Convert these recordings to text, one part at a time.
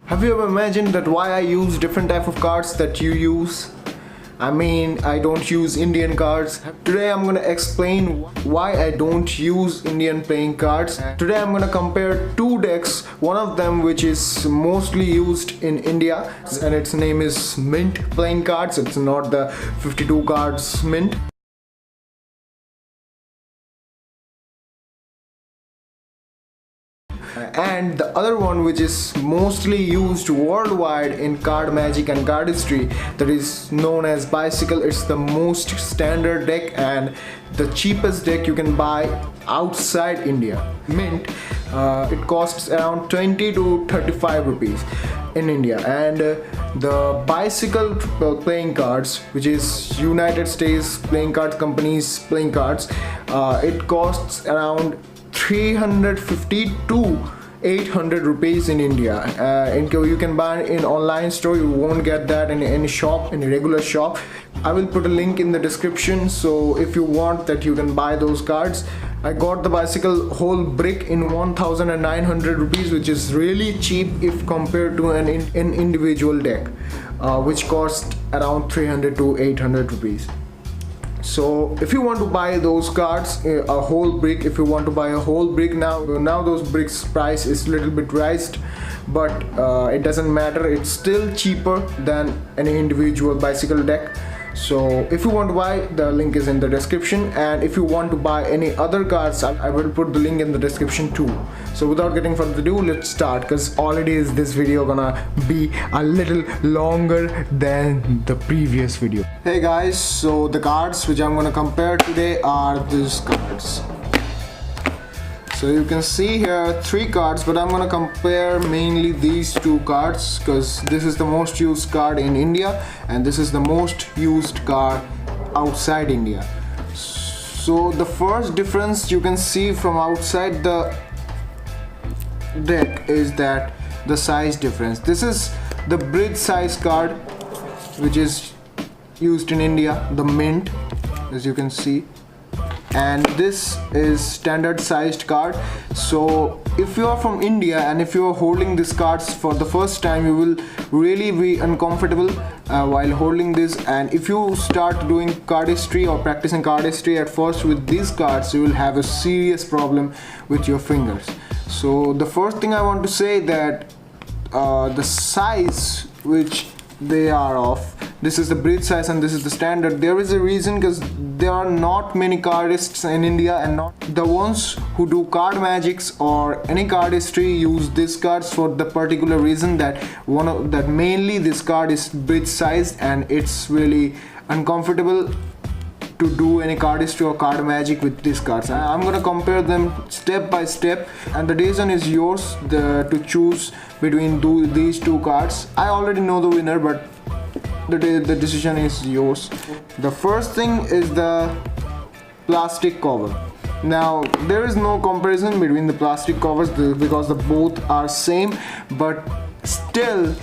Have you ever imagined that why I use different type of cards that you use? I mean, I don't use Indian cards. Today I'm gonna explain why I don't use Indian playing cards. Today I'm gonna compare two decks, one of them which is mostly used in India and its name is Mint playing cards. It's not the 52 cards Mint. And the other one which is mostly used worldwide in card magic and card history, that is known as Bicycle. It's the most standard deck and the cheapest deck you can buy outside India. Mint, it costs around 20 to 35 rupees in India, and the Bicycle playing cards, which is United States playing card companies playing cards, it costs around 350 to 800 rupees in India. You can buy in online store. You won't get that in any shop, any regular shop. I will put a link in the description, so if you want that you can buy those cards. I got the Bicycle whole brick in 1900 rupees, which is really cheap if compared to an individual deck, which cost around 300 to 800 rupees. So if you want to buy those cards, a whole brick, if you want to buy a whole brick, now those bricks price is little bit raised, but it doesn't matter, it's still cheaper than any individual Bicycle deck. So if you want to buy, the link is in the description, and if you want to buy any other cards, I will put the link in the description too. So without getting further ado, let's start, because already is this video gonna be a little longer than the previous video. Hey guys, so the cards which I'm gonna compare today are these cards. So you can see here three cards, but I'm gonna compare mainly these two cards because this is the most used card in India and this is the most used card outside India. So the first difference you can see from outside the deck is that the size difference. This is the bridge size card which is used in India, the Mint, as you can see, and this is standard sized card. So if you are from India and if you are holding these cards for the first time, you will really be uncomfortable while holding this, and if you start doing card history or practicing card history at first with these cards, you will have a serious problem with your fingers. So the first thing I want to say that the size which they are of, this is the bridge size and this is the standard. There is a reason, because there are not many cardists in India, and not the ones who do card magics or any card history use these cards for the particular reason that mainly this card is bridge sized and it's really uncomfortable to do any card history or card magic with these cards. I'm gonna compare them step by step, and the decision is yours to choose between these two cards. I already know the winner, but the decision is yours. The first thing is the plastic cover. Now there is no comparison between the plastic covers because the both are same, but still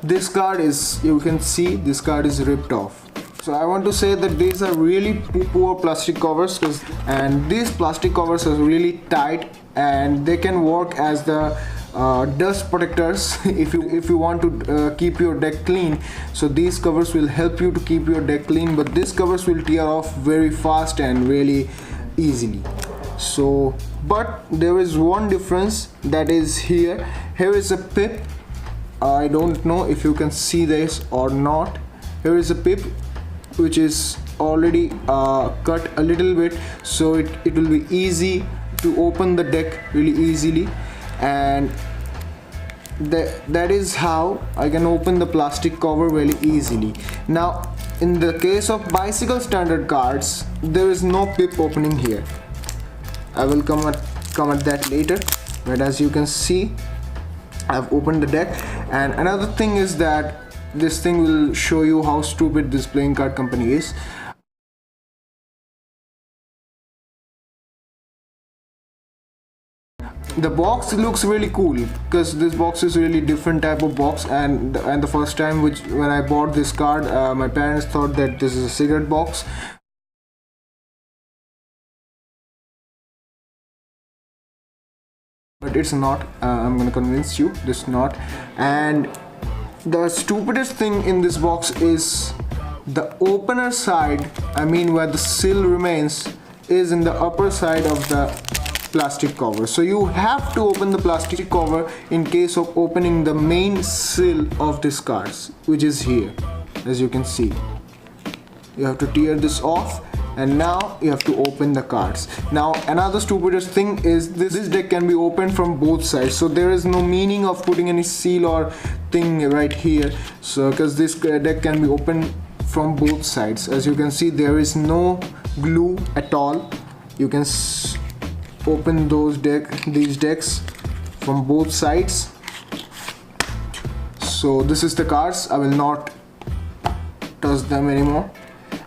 this card is, you can see this card is ripped off. So I want to say that these are really poor plastic covers, and these plastic covers are really tight and they can work as the dust protectors if you want to keep your deck clean. So these covers will help you to keep your deck clean, but these covers will tear off very fast and really easily. So but there is one difference, that is here is a pip. I don't know if you can see this or not. Here is a pip which is already cut a little bit, so it will be easy to open the deck really easily, and that is how I can open the plastic cover very easily. Now in the case of Bicycle standard cards, there is no pip opening here. I will come at that later, but as you can see, I've opened the deck. And another thing is that this thing will show you how stupid this playing card company is. The box looks really cool because this box is really different type of box, and the first time when I bought this card, my parents thought that this is a cigarette box. but it's not. I'm gonna convince you this not. And the stupidest thing in this box is the opener side, I mean where the seal remains, is in the upper side of the plastic cover. So you have to open the plastic cover in case of opening the main seal of this cards, which is here. As you can see, you have to tear this off, and now you have to open the cards. Now another stupidest thing is this deck can be opened from both sides, so there is no meaning of putting any seal or thing right here, so because this deck can be opened from both sides. As you can see, there is no glue at all. You can open these decks from both sides. So this is the cards. I will not touch them anymore.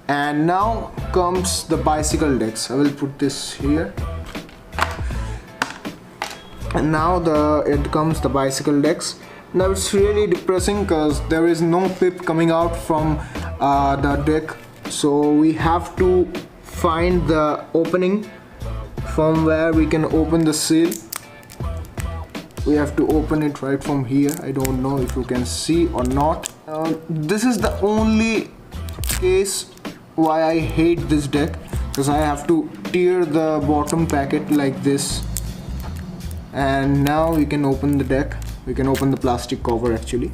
And now comes the bicycle decks. I will put this here. And now it comes the bicycle decks. Now it's really depressing because there is no pip coming out from the deck. So we have to find the opening from where we can open the seal. We have to open it right from here. I don't know if you can see or not. This is the only case why I hate this deck, because I have to tear the bottom packet like this. And now we can open the deck. We can open the plastic cover actually.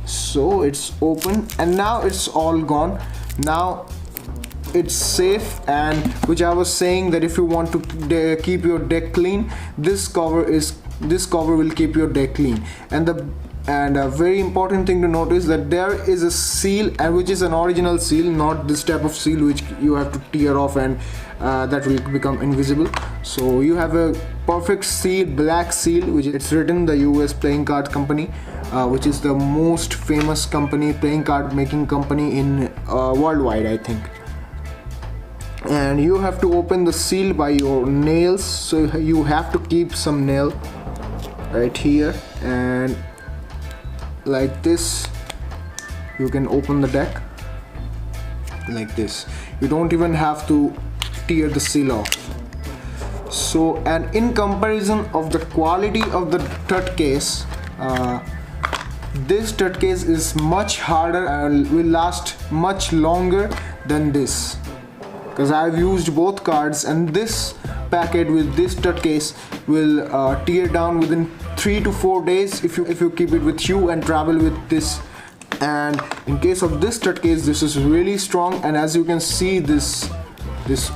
So it's open, and now it's all gone. Now it's safe, and which I was saying that if you want to keep your deck clean, this cover will keep your deck clean. And a very important thing to notice that there is a seal, and which is an original seal, not this type of seal which you have to tear off and that will become invisible. So you have a perfect seal, black seal, which it's written the US playing card company, which is the most famous company, playing card making company in worldwide, I think. And you have to open the seal by your nails, so you have to keep some nail right here, and like this you can open the deck like this. You don't even have to tear the seal off. So, and in comparison of the quality of the stud case, this stud case is much harder and will last much longer than this, because I've used both cards, and this packet with this stud case will tear down within 3 to 4 days if you keep it with you and travel with this. And in case of this stud case, this is really strong, and as you can see, this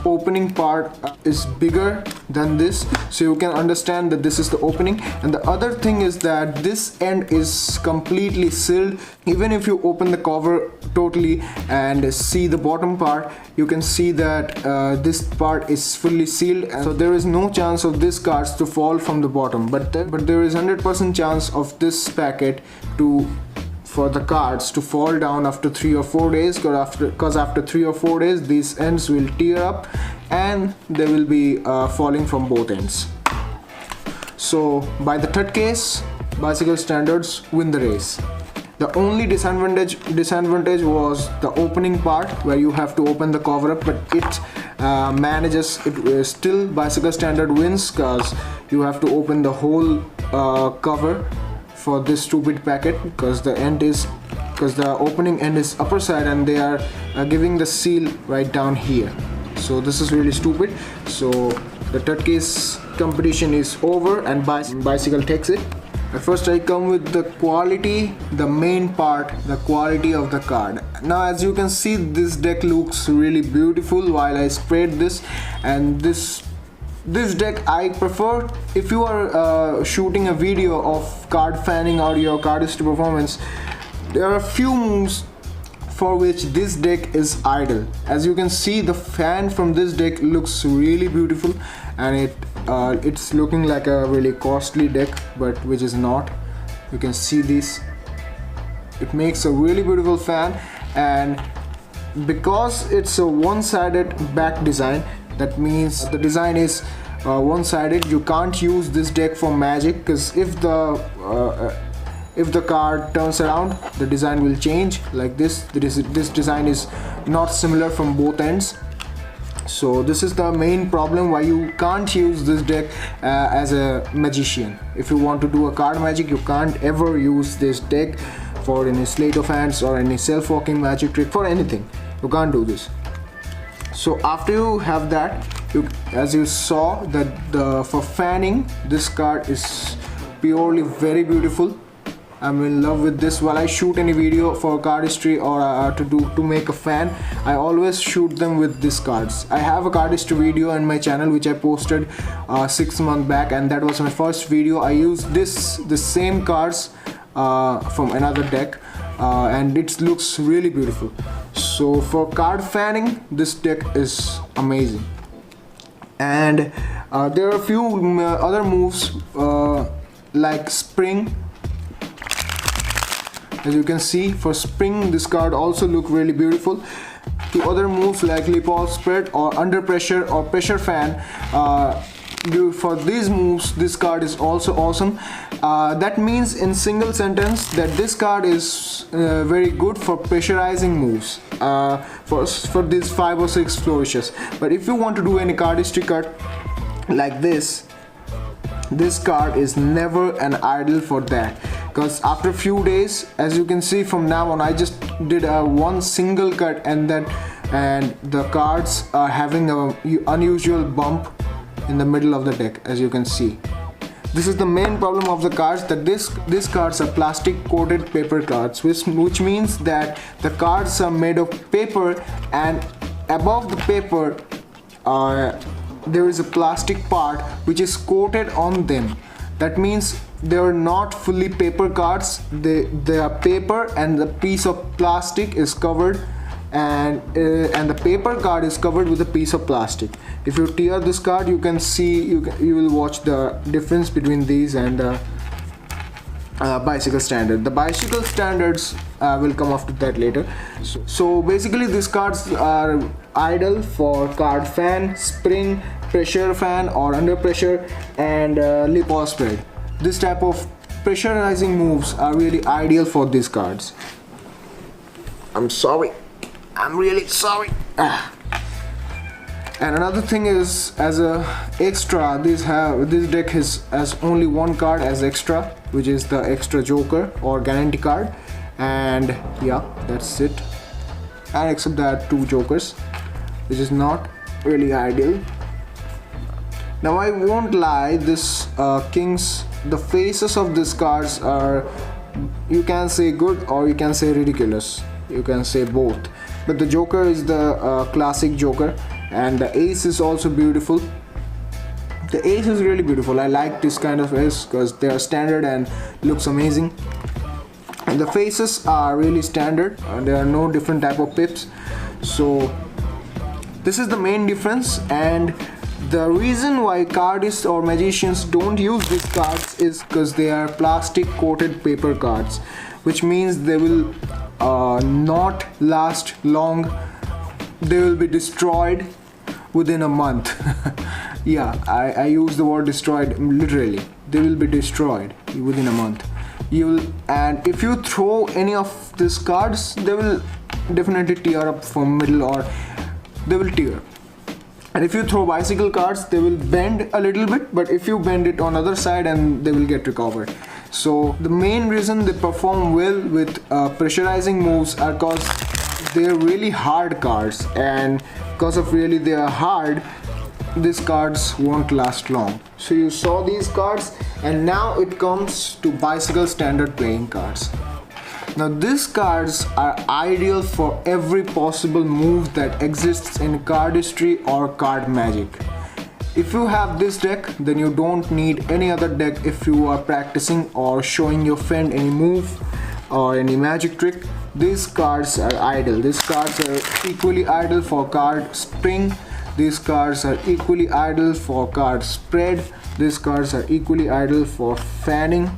opening part is bigger than this, so you can understand that this is the opening. And the other thing is that this end is completely sealed. Even if you open the cover totally and see the bottom part, you can see that this part is fully sealed, and so there is no chance of these cards to fall from the bottom, but there is 100% chance of this packet for the cards to fall down after 3 or 4 days, because after 3 or 4 days these ends will tear up and they will be falling from both ends. So by the third case, bicycle standards win the race. The only disadvantage was the opening part, where you have to open the cover up, but it manages it. Still bicycle standard wins, because you have to open the whole cover for this stupid packet, because the opening end is upper side and they are giving the seal right down here. So this is really stupid. So the third case competition is over and bicycle takes it. At first I come with the quality, the main part, the quality of the card. Now as you can see, this deck looks really beautiful while I sprayed this, and this deck I prefer. If you are shooting a video of card fanning or your cardist performance, there are a few moves for which this deck is ideal. As you can see, the fan from this deck looks really beautiful, and it's looking like a really costly deck, but which is not. You can see this. It makes a really beautiful fan, and because it's a one-sided back design, that means the design is one-sided. You can't use this deck for magic, because if the card turns around, the design will change like this. This design is not similar from both ends. So this is the main problem why you can't use this deck as a magician. If you want to do a card magic, you can't ever use this deck for any sleight of hands or any self-walking magic trick, for anything. You can't do this. So after you have that, as you saw that for fanning, this card is purely very beautiful. I'm in love with this. While I shoot any video for cardistry or to make a fan, I always shoot them with these cards. I have a cardistry video on my channel which I posted 6 months back, and that was my first video. I used the same cards from another deck, and it looks really beautiful. So for card fanning, this deck is amazing. And there are a few other moves like spring. As you can see, for spring, this card also look really beautiful. The other moves like lip off spread or under pressure or pressure fan, for these moves, this card is also awesome. That means in single sentence that this card is very good for pressurizing moves, for these 5 or 6 flourishes. But if you want to do any cardistry cut like this card is never an idle for that, because after a few days, as you can see from now on, I just did one single cut, and the cards are having a unusual bump in the middle of the deck. As you can see, this is the main problem of the cards, that these cards are plastic coated paper cards, which means that the cards are made of paper, and above the paper there is a plastic part which is coated on them. That means they are not fully paper cards. They are paper, and the piece of plastic is covered, and the paper card is covered with a piece of plastic. If you tear this card, you can see, you will watch the difference between these and bicycle standard. The bicycle standards will come after that later. So basically these cards are ideal for card fan, spring, pressure fan or under pressure, and lip or spread. This type of pressurizing moves are really ideal for these cards. I'm sorry, I'm really sorry. And another thing is, as a extra, this deck has only one card as extra, which is the extra joker or guarantee card, and yeah, that's it. And except that 2 jokers, which is not really ideal. Now I won't lie, this kings, the faces of these cards are, you can say good or you can say ridiculous, you can say both. But the joker is the classic joker, and the ace is also beautiful. The ace is really beautiful. I like this kind of ace because they are standard and looks amazing. And the faces are really standard, there are no different type of pips. So this is the main difference, and the reason why cardists or magicians don't use these cards is because they are plastic coated paper cards, which means they will not last long. They will be destroyed within a month. Yeah, I use the word destroyed literally. They will be destroyed within a month. And if you throw any of these cards, they will definitely tear up from middle, or they will tear. And if you throw bicycle cards, they will bend a little bit, but if you bend it on other side, and they will get recovered. So the main reason they perform well with pressurizing moves are because they're really hard cards, and because of really they are hard, these cards won't last long. So you saw these cards, and now it comes to bicycle standard playing cards. Now these cards are ideal for every possible move that exists in cardistry or card magic. If you have this deck, then you don't need any other deck if you are practicing or showing your friend any move or any magic trick. These cards are ideal. These cards are equally ideal for card spring. These cards are equally ideal for card spread. These cards are equally ideal for fanning.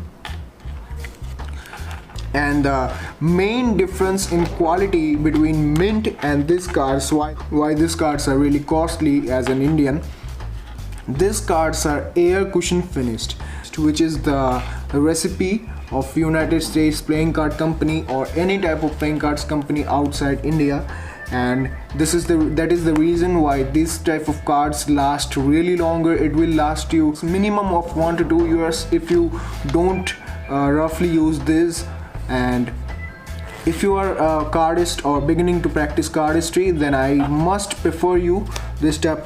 And the main difference in quality between mint and these cards, why these cards are really costly as an Indian, these cards are air cushion finished, which is the recipe of United States playing card company or any type of playing cards company outside India. and that is the reason why this type of cards last really longer. It will last you minimum of 1 to 2 years if you don't roughly use this. And if you are a cardist or beginning to practice cardistry, then I must prefer you this deck.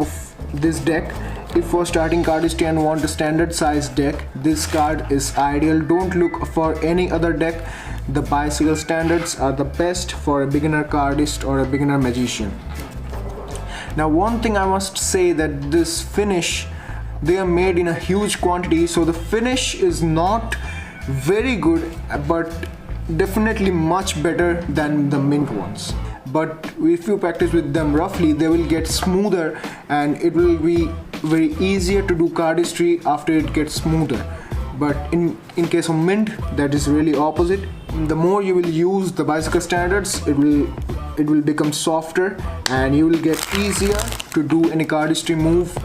If for starting cardistry and want a standard size deck, this card is ideal. Don't look for any other deck. The bicycle standards are the best for a beginner cardist or a beginner magician. Now one thing I must say, that this finish, they are made in a huge quantity, so the finish is not very good, but definitely much better than the mint ones. But if you practice with them roughly, they will get smoother and it will be very easier to do cardistry after it gets smoother. But in case of mint, that is really opposite. The more you will use the bicycle standards, it will become softer and you will get easier to do any cardistry move,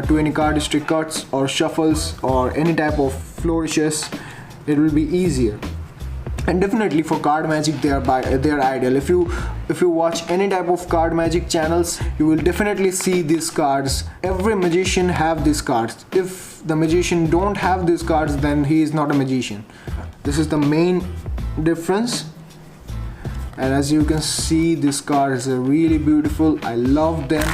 to any cardistry cuts or shuffles or any type of flourishes. It will be easier. And definitely for card magic, they are ideal. If you watch any type of card magic channels, you will definitely see these cards. Every magician have these cards. If the magician don't have these cards, then he is not a magician. This is the main difference. And as you can see, these cards are really beautiful. I love them.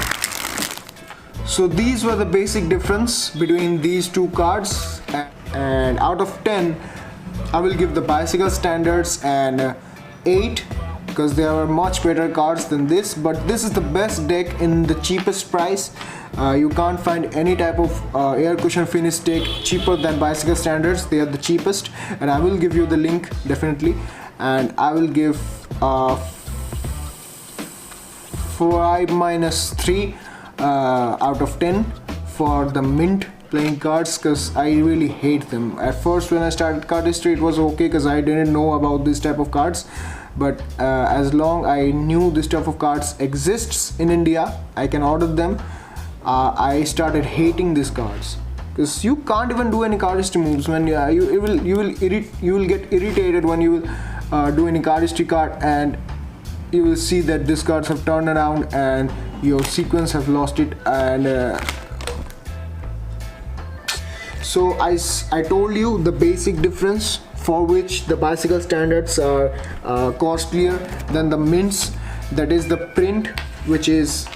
So these were the basic difference between these two cards, and out of 10 I will give the bicycle standards an 8, because they are much better cards than this. But this is the best deck in the cheapest price. You can't find any type of air cushion finish deck cheaper than bicycle standards. They are the cheapest, and I will give you the link definitely. And I will give 5-3 out of 10 for the mint playing cards, because I really hate them. At first when I started cardistry, it was okay because I didn't know about this type of cards, but as long I knew this type of cards exists in India, I can order them, I started hating these cards, because you can't even do any cardistry moves. When you will get irritated when you will do any cardistry card, and you will see that these cards have turned around and your sequence have lost it. And so I told you the basic difference, for which the bicycle standards are costlier than the mints. That is the print, which is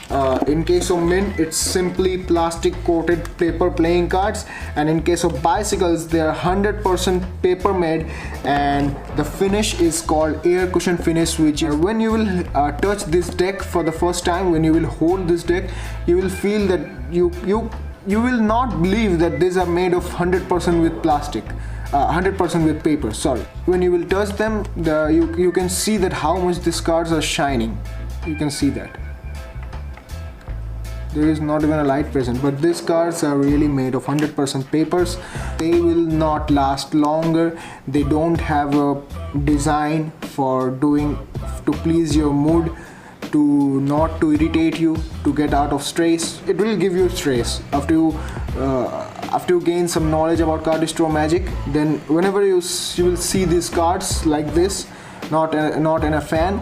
in case of mint, it's simply plastic coated paper playing cards, and in case of bicycles, they are 100% paper made, and the finish is called air cushion finish, which is when you will touch this deck for the first time, when you will hold this deck, you will feel that you will not believe that these are made of 100% with plastic, 100% with paper, sorry. When you will touch them, you can see that how much these cards are shining. You can see that. There is not even a light present, but these cards are really made of 100% papers. They will not last longer. They don't have a design to please your mood, not to irritate you, to get out of stress. It will give you stress after you gain some knowledge about cardistry or magic. Then whenever you will see these cards like this, not in a fan,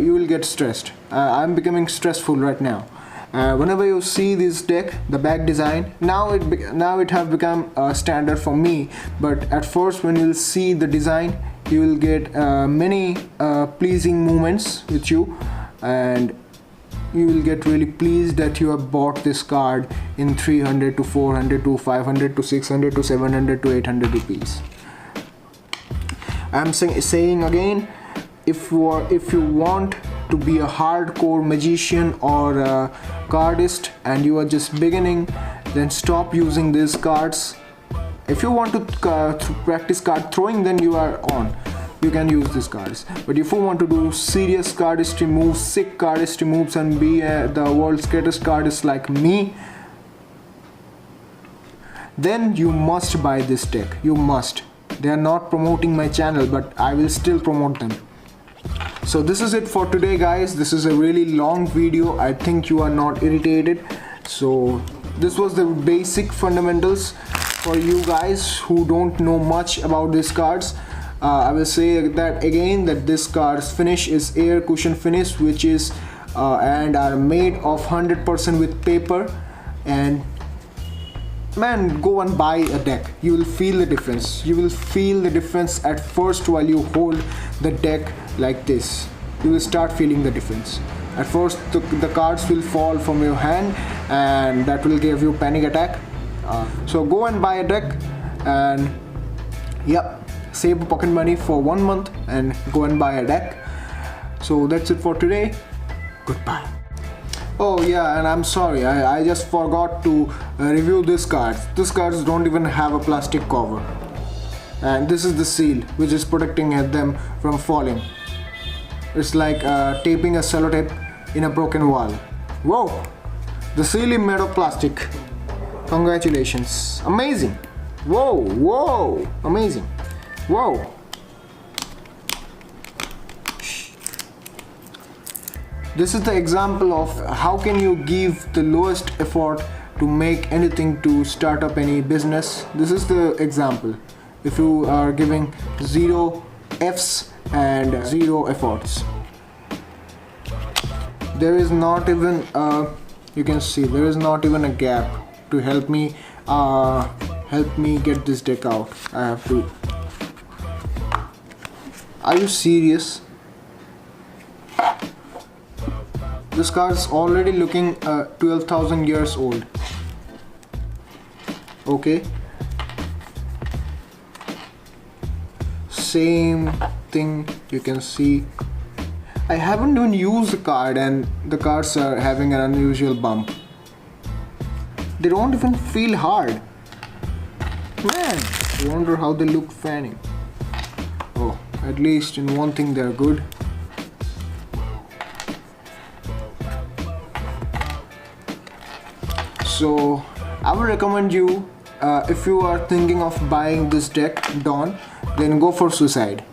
you will get stressed. I'm becoming stressful right now. Whenever you see this deck, the back design, now it have become standard for me, but at first when you'll see the design, you will get many pleasing moments with you, and you will get really pleased that you have bought this card in 300 to 400 to 500 to 600 to 700 to 800 rupees. I'm saying again, if you want to be a hardcore magician or a cardist and you are just beginning, then stop using these cards. If you want to practice card throwing, then you can use these cards. But if you want to do serious cardistry moves, sick cardistry moves, and be the world's greatest cardist like me, then you must buy this deck. You must. They are not promoting my channel, but I will still promote them. So this is it for today, guys. This is a really long video. I think you are not irritated. So this was the basic fundamentals for you guys who don't know much about these cards. I will say that again, that this card's finish is air cushion finish, which is and are made of 100% with paper. And man, go and buy a deck. You will feel the difference. You will feel the difference at first while you hold the deck like this. You will start feeling the difference. At first the cards will fall from your hand and that will give you panic attack. So go and buy a deck and yep, save pocket money for 1 month and go and buy a deck. So that's it for today. Goodbye. Oh yeah, and I'm sorry, I just forgot to review these cards. These cards don't even have a plastic cover. And this is the seal which is protecting them from falling. It's like taping a sellotape in a broken wall. Whoa! The seal is made of plastic. Congratulations. Amazing. Whoa, whoa, amazing. Whoa. This is the example of how can you give the lowest effort to make anything, to start up any business. This is the example. If you are giving 0 F's and 0 efforts. There is not even you can see there is not even a gap to help me get this deck out. I have to. Are you serious? This card is already looking 12,000 years old. Okay. Same thing you can see. I haven't even used the card and the cards are having an unusual bump. They don't even feel hard. Man, I wonder how they look fanning. Oh, at least in one thing they're good. So I would recommend you, if you are thinking of buying this deck, Dawn, then go for Suicide.